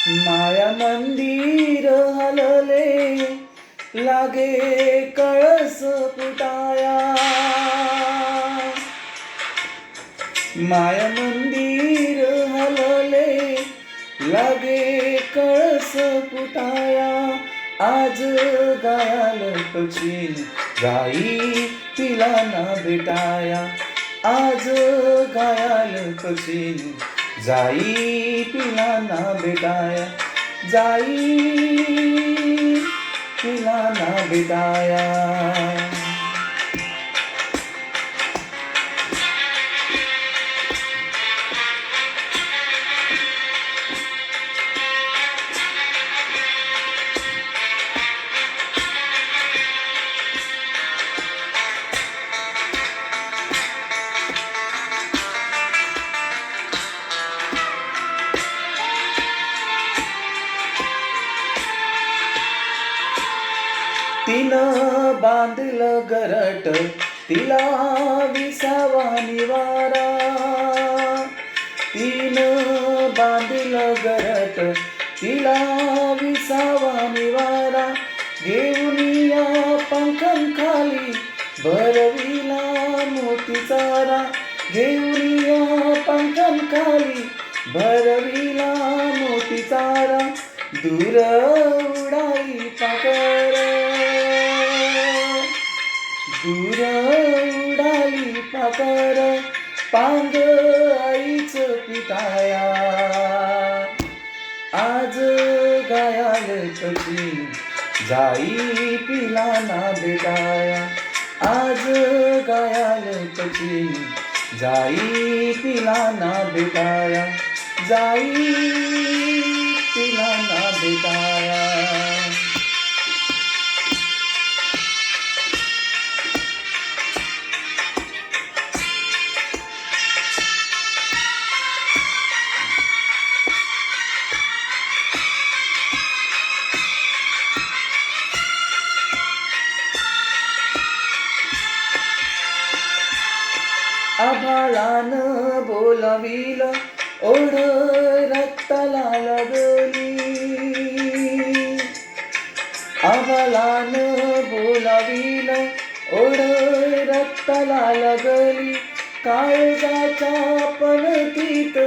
माया मंदिर हलले, लागे कळस फुटाया. माया मंदिर हलले, लागे कळस फुटाया. आज गायाल पक्षीन गाई तिला ना भेटाया. आज गायाल पक्षीन जाई तिला ना भेटाया. जाई तिला ना भेटाया. तिनं बांधलं घरट, तिला विसावा निवारा. तिनं बांधलं घरट, तिला विसावा निवारा. घेऊन या पंखांखाली भरविला मोती चारा. घेऊन या पंखांखाली भरविला मोती चारा. दूर उडाई पाखर, दूर उडाली पाखर. पांग आईच पिटाया. आज गायाल पक्षी जाई तिला ना भेटाया. आज गायाल पक्षी जाई तिला ना भेटाया. जाई तिला ना भेटाया. आभाळानं बोलाविलं, ओढ रक्ताला लागली. आभाळानं बोलाविलं, ओढ रक्ताला लागली. काळजाच्या पणतीत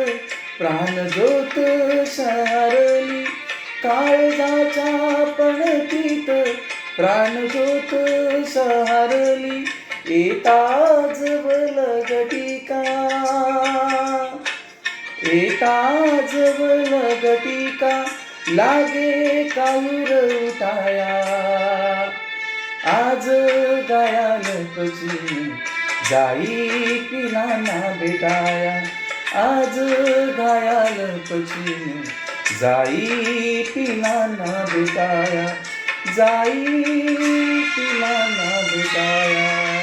प्राणज्योत शहरली. काळजाच्या पणतीत प्राणज्योत शहरली. येता जवळ घटिका, येता जवळ घटिका. लागे काऊर उठाया. आज गायाल पक्षी जाई तिला ना भेटाया. आज गायाल पक्षी जाई तिला ना भेटाया. जाई तिला ना भेटाया.